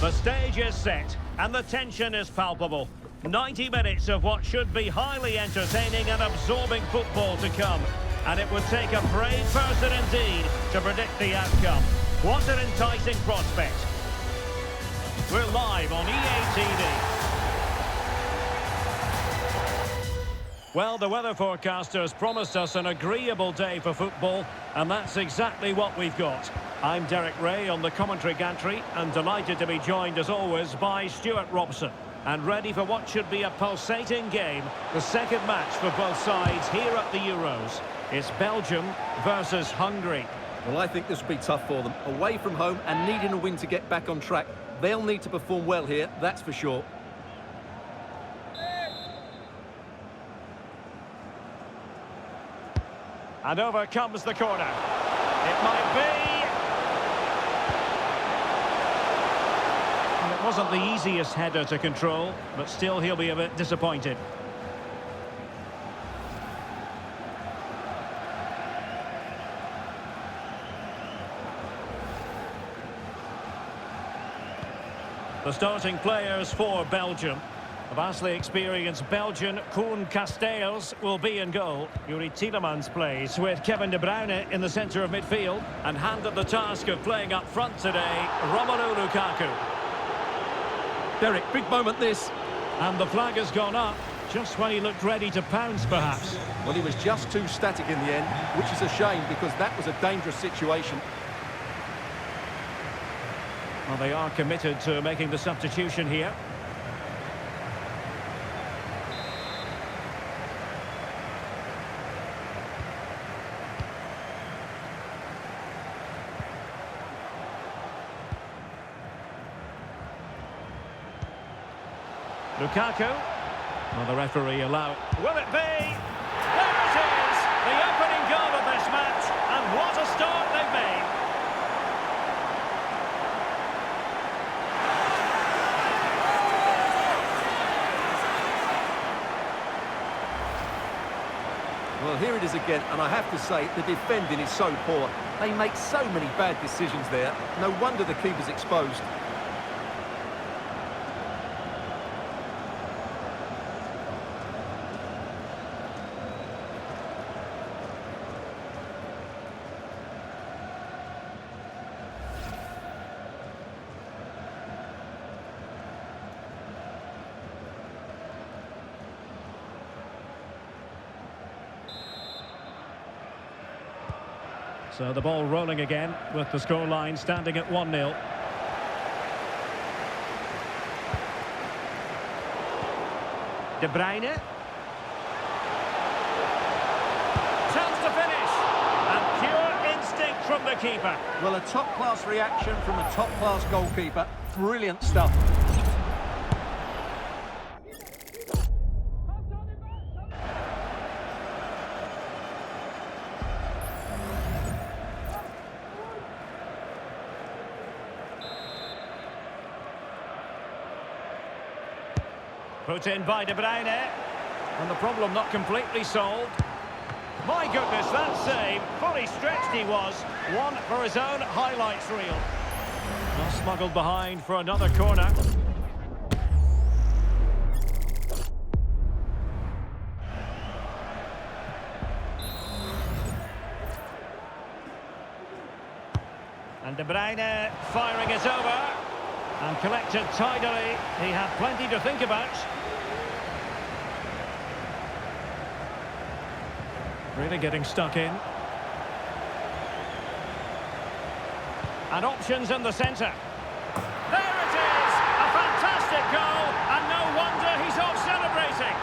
The stage is set and the tension is palpable. 90 minutes of what should be highly entertaining and absorbing football to come. And it would take a brave person indeed to predict the outcome. What an enticing prospect. We're live on EA TV. Well, the weather forecasters promised us an agreeable day for football, and that's exactly what we've got. I'm Derek Ray on the commentary gantry, and delighted to be joined as always by Stuart Robson. And ready for what should be a pulsating game, the second match for both sides here at the Euros. It's Belgium versus Hungary. Well, I think this will be tough for them. Away from home and needing a win to get back on track. They'll need to perform well here, that's for sure. And over comes the corner. It might be. And it wasn't the easiest header to control, but still he'll be a bit disappointed. The starting players for Belgium. A vastly experienced Belgian, Koen Casteels, will be in goal. Yuri Tielemans plays with Kevin De Bruyne in the centre of midfield. And handed the task of playing up front today, Romelu Lukaku. Derek, big moment this. And the flag has gone up, just when he looked ready to pounce perhaps. Well, he was just too static in the end, which is a shame because that was a dangerous situation. Well, they are committed to making the substitution here. Lukaku. Well, the referee allowed. Will it be? There it is! The opening goal of this match. And what a start they've made. Well, here it is again, and I have to say, the defending is so poor. They make so many bad decisions there. No wonder the keeper's exposed. So the ball rolling again with the scoreline standing at 1-0. De Bruyne. Chance to finish. And pure instinct from the keeper. Well, a top-class reaction from a top-class goalkeeper. Brilliant stuff. Put in by De Bruyne. And the problem not completely solved. My goodness, that save. Fully stretched he was. One for his own highlights reel. Well, smuggled behind for another corner. And De Bruyne firing it over. And collected tidily. He had plenty to think about. Really getting stuck in. And options in the centre. There it is! A fantastic goal, and no wonder he's off celebrating.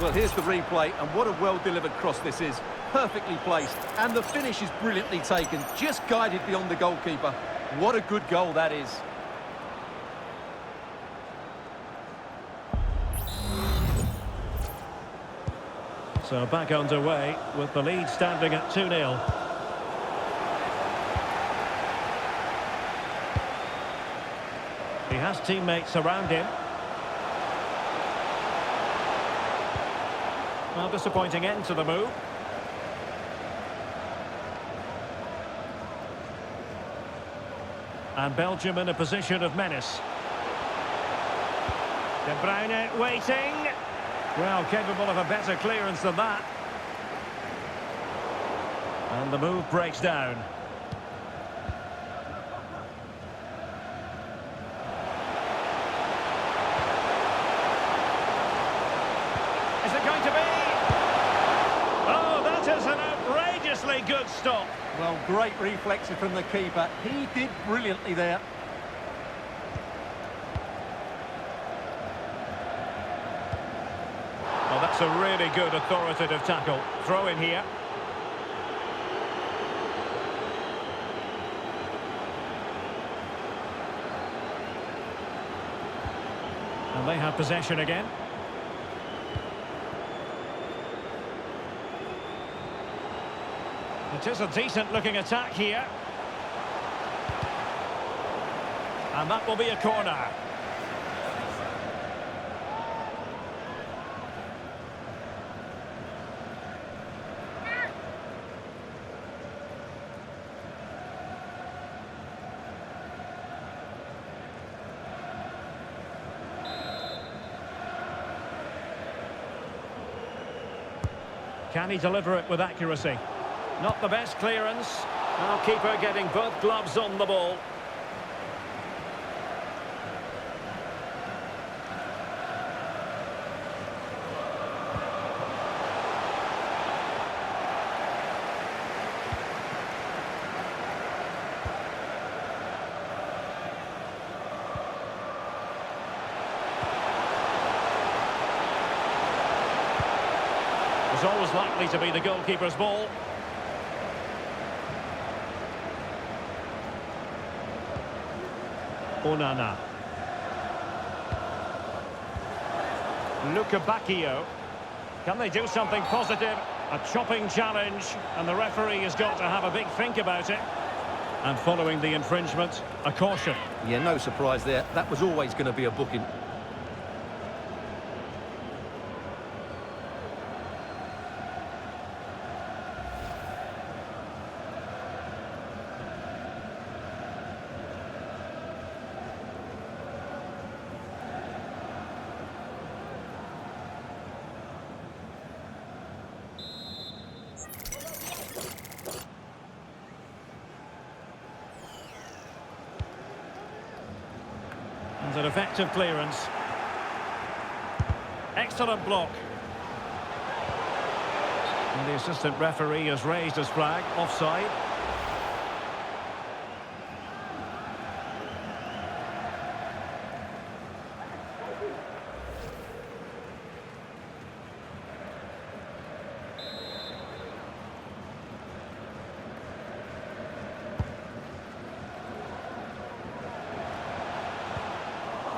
Well, here's the replay, and what a well-delivered cross this is. Perfectly placed, and the finish is brilliantly taken, just guided beyond the goalkeeper. What a good goal that is. So back underway with the lead standing at 2-0. He has teammates around him. Well, disappointing end to the move. And Belgium in a position of menace. De Bruyne waiting. Well, capable of a better clearance than that. And the move breaks down. Is it going to be? Oh, that is an outrageously good stop. Well, great reflexes from the keeper. He did brilliantly there. Oh, that's a really good authoritative tackle. Throw in here. And they have possession again. It is a decent-looking attack here. And that will be a corner. Can he deliver it with accuracy? Not the best clearance. Now keeper getting both gloves on the ball. It's always likely to be the goalkeeper's ball. Onana. Luca Bacchio. Can they do something positive? A chopping challenge, and the referee has got to have a big think about it. And following the infringement, a caution. Yeah, no surprise there. That was always going to be a booking. And an effective clearance. Excellent block. And the assistant referee has raised his flag, offside.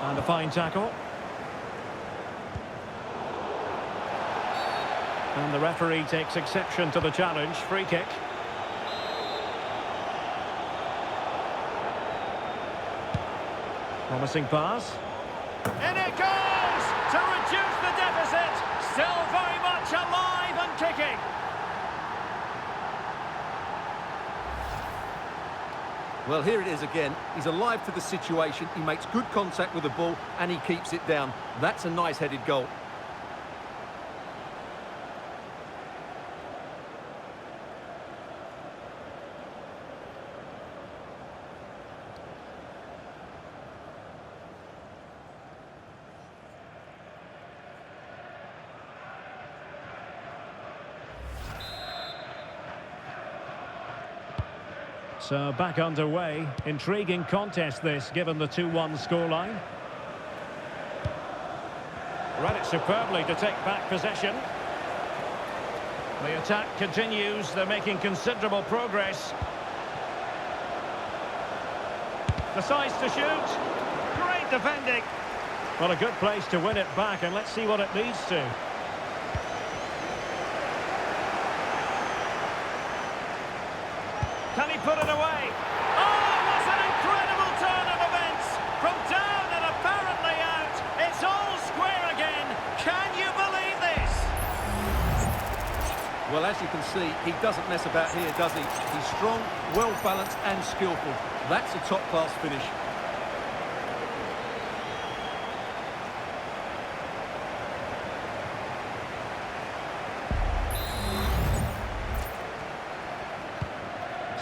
And a fine tackle. And the referee takes exception to the challenge. Free kick. Promising pass. In it goes! To reduce the deficit. Still very much alive and kicking. Well, here it is again. He's alive to the situation. He makes good contact with the ball and he keeps it down. That's a nice headed goal. So back underway. Intriguing contest this, given the 2-1 scoreline. Read it superbly to take back possession. The attack continues. They're making considerable progress. Decides to shoot. Great defending. Well, a good place to win it back, and let's see what it leads to. Can he put it away? Oh, what an incredible turn of events! From down and apparently out, it's all square again. Can you believe this? as you can see, he doesn't mess about here, does he? He's strong, well-balanced and skillful. That's a top-class finish.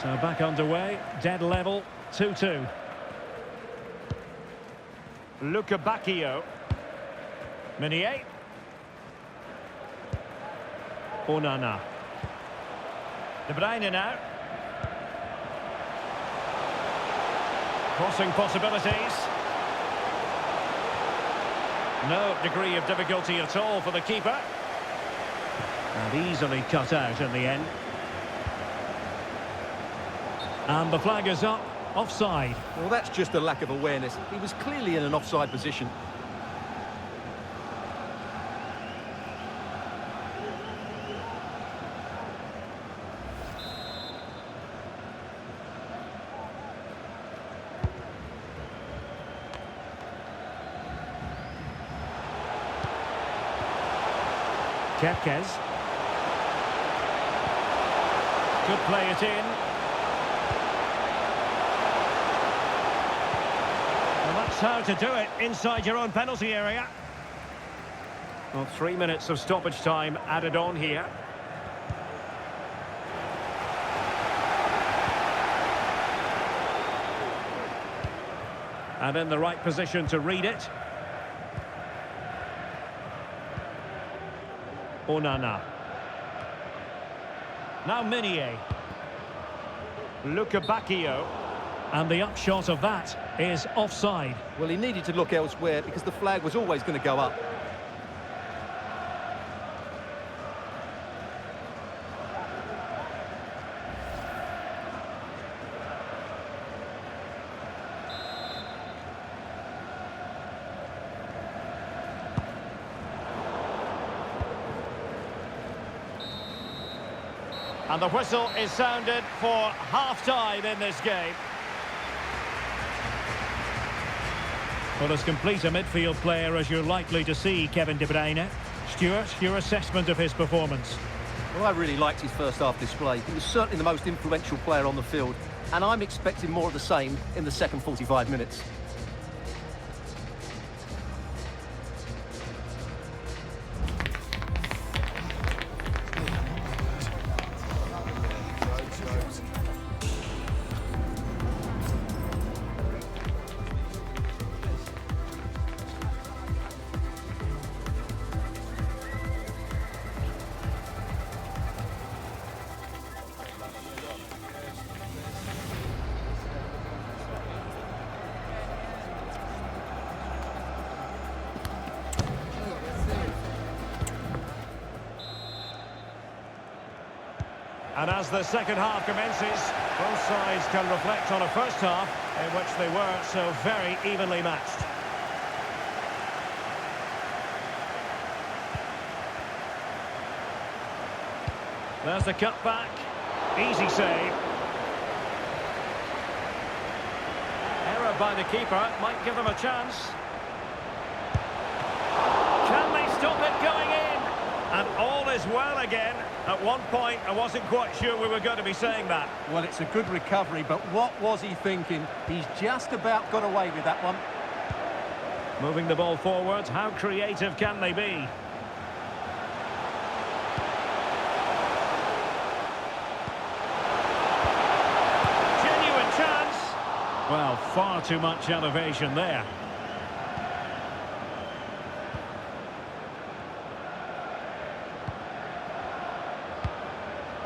So back underway, dead level, 2-2. Luca Bacchio. Meunier. Onana. De Bruyne now. Crossing possibilities. No degree of difficulty at all for the keeper. And easily cut out in the end. And the flag is up, offside. Well, that's just a lack of awareness. He was clearly in an offside position. Kepkes. Could play it in. That's how to do it inside your own penalty area. Well, 3 minutes of stoppage time added on here. And in the right position to read it. Onana. Now Meunier. Luca Bacchio. And the upshot of that is offside. Well, he needed to look elsewhere because the flag was always going to go up. And the whistle is sounded for half-time in this game. Well, as complete a midfield player as you're likely to see, Kevin De Bruyne. Stuart, your assessment of his performance? Well, I really liked his first half display. He was certainly the most influential player on the field, and I'm expecting more of the same in the second 45 minutes. And as the second half commences, both sides can reflect on a first half in which they were so very evenly matched. There's the cut back. Easy save. Error by the keeper might give them a chance. Can they stop it going in? And all is well again. At one point, I wasn't quite sure we were going to be saying that. Well, it's a good recovery, but what was he thinking? He's just about got away with that one. Moving the ball forward, how creative can they be? Genuine chance. Well, far too much elevation there.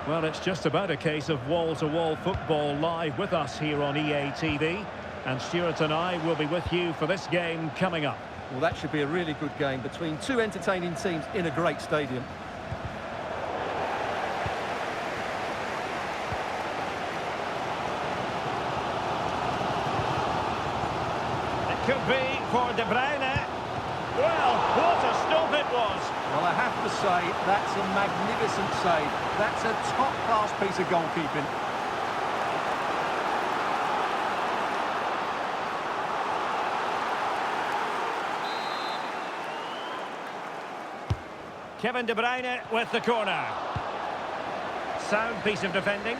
Well, it's just about a case of wall-to-wall football live with us here on EA TV. And Stuart and I will be with you for this game coming up. Well, that should be a really good game between two entertaining teams in a great stadium. It could be for De Bruyne. Well, what a stop it was. Well, I have to say, that's a magnificent save. That's a top-class piece of goalkeeping. Kevin De Bruyne with the corner. sound piece of defending.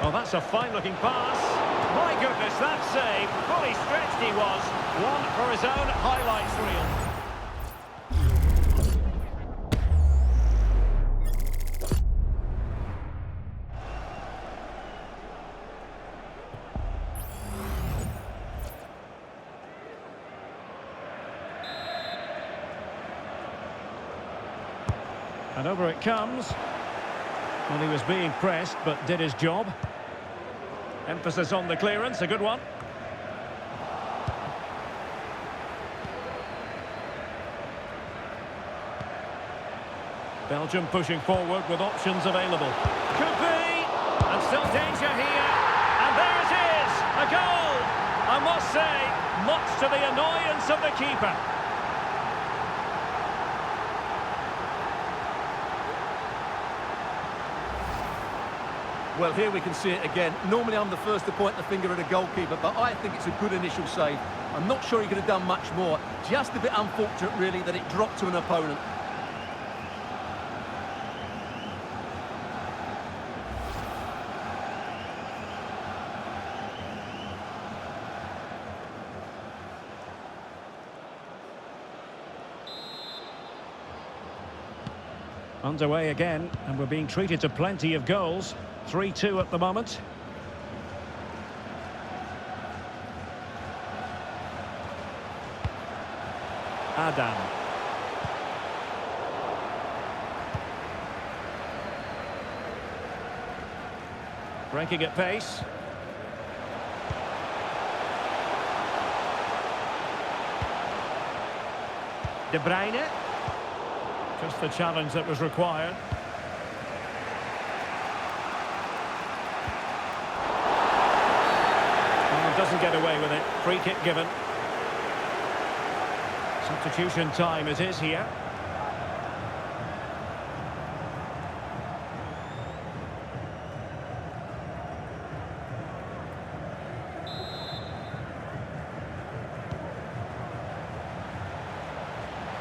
Oh, that's a fine-looking pass. My goodness, that save. Fully stretched he was. One for his own highlights reel. And over it comes. Well, he was being pressed, but did his job. Emphasis on the clearance, a good one. Belgium pushing forward with options available. Could be! And still danger here. And there it is! A goal! I must say, much to the annoyance of the keeper. Well, here we can see it again. Normally I'm the first to point the finger at a goalkeeper, but I think it's a good initial save. I'm not sure he could have done much more. Just a bit unfortunate, really, that it dropped to an opponent. Underway again, and we're being treated to plenty of goals. 3-2 at the moment. Adam. Breaking at pace. De Bruyne. Just the challenge that was required. Doesn't get away with it. Free kick given. Substitution time it is here.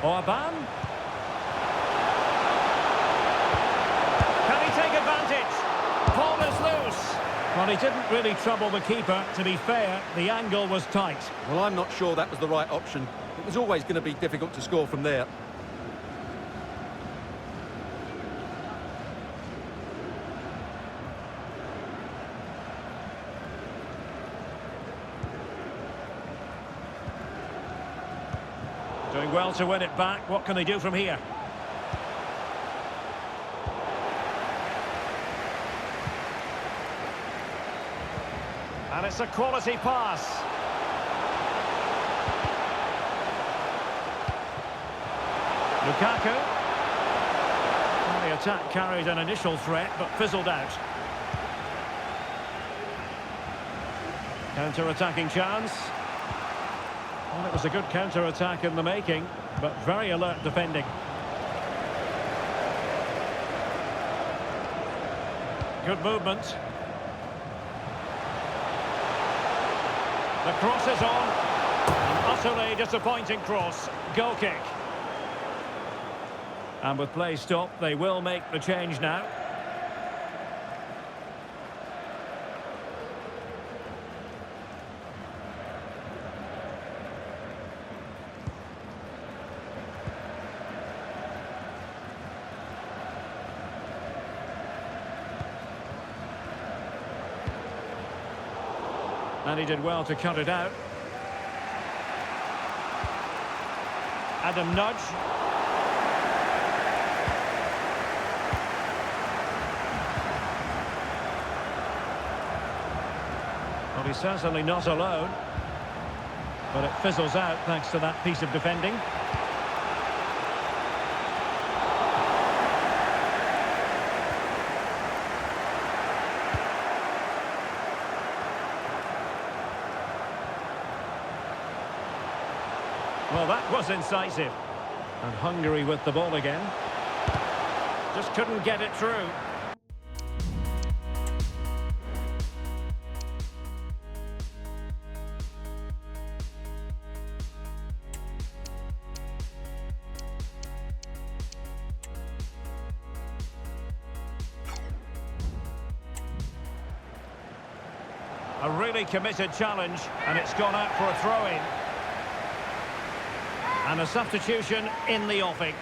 Orban. Can he take advantage? Ball is loose. Well, he didn't really trouble the keeper. To be fair, the angle was tight. Well, I'm not sure that was the right option. It was always going to be difficult to score from there. Doing well to win it back. What can they do from here? And it's a quality pass. Lukaku. Well, the attack carried an initial threat, but fizzled out. Counter-attacking chance. Well, it was a good counter-attack in the making, but very alert defending. Good movement. The cross is on. An utterly disappointing cross. Goal kick. And with play stopped, they will make the change now. And he did well to cut it out. Adam Nudge. Well, he's certainly not alone. But it fizzles out thanks to that piece of defending. Well, that was incisive. And Hungary with the ball again. Just couldn't get it through. A really committed challenge, and it's gone out for a throw-in. And a substitution in the offing.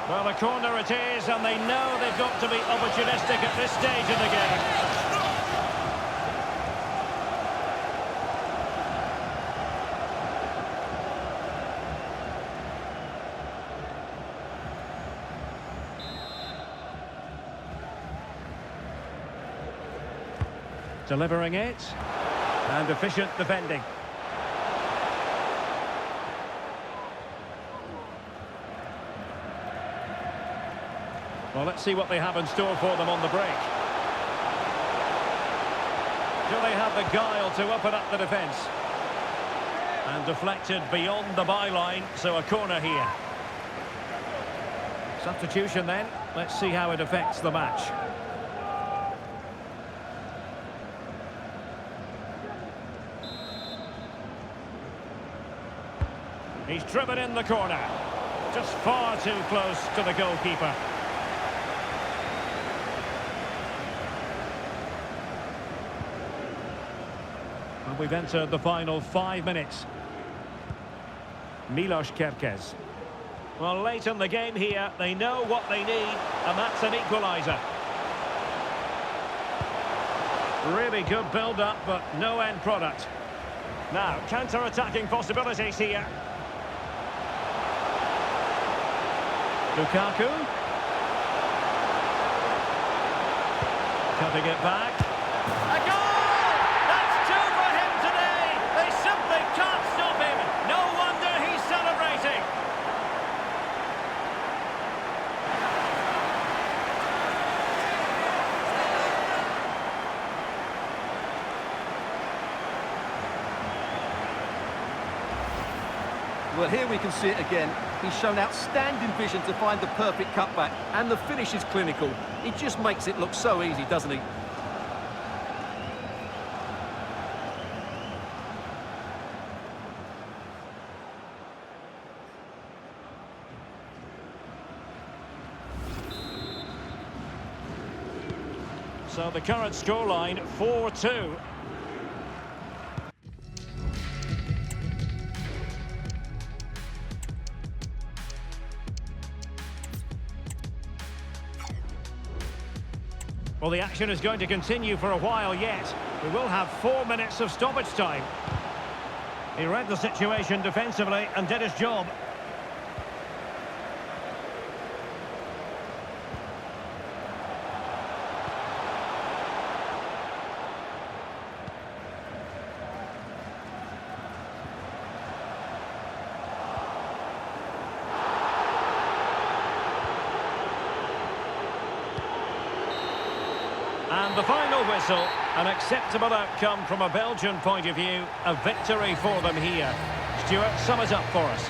Well, a corner it is, and they know they've got to be opportunistic at this stage of the game. Delivering it, and efficient defending. Well, let's see what they have in store for them on the break. Do they have the guile to open up the defence? And deflected beyond the byline, so a corner here. Substitution then. Let's see how it affects the match. He's driven in the corner. Just far too close to the goalkeeper. And we've entered the final 5 minutes. Milos Kerkez. Well, late in the game here, they know what they need, and that's an equaliser. Really good build-up, but no end product. Now, counter-attacking possibilities here. Lukaku. Cutting it back. A goal! That's two for him today! They simply can't stop him! No wonder he's celebrating! Well, here we can see it again. He's shown outstanding vision to find the perfect cutback, and the finish is clinical. He just makes it look so easy, doesn't he? So the current scoreline, 4-2. Well, the action is going to continue for a while yet. We will have 4 minutes of stoppage time. He read the situation defensively and did his job. And the final whistle, an acceptable outcome from a Belgian point of view, a victory for them here. Stuart, sum it up for us.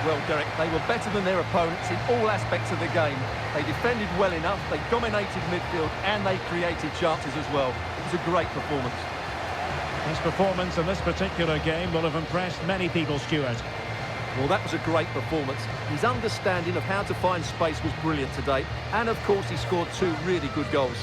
Well, Derek, they were better than their opponents in all aspects of the game. They defended well enough, they dominated midfield, and they created chances as well. It was a great performance. His performance in this particular game will have impressed many people, Stuart. Well, that was a great performance. His understanding of how to find space was brilliant today, and of course he scored 2 really good goals.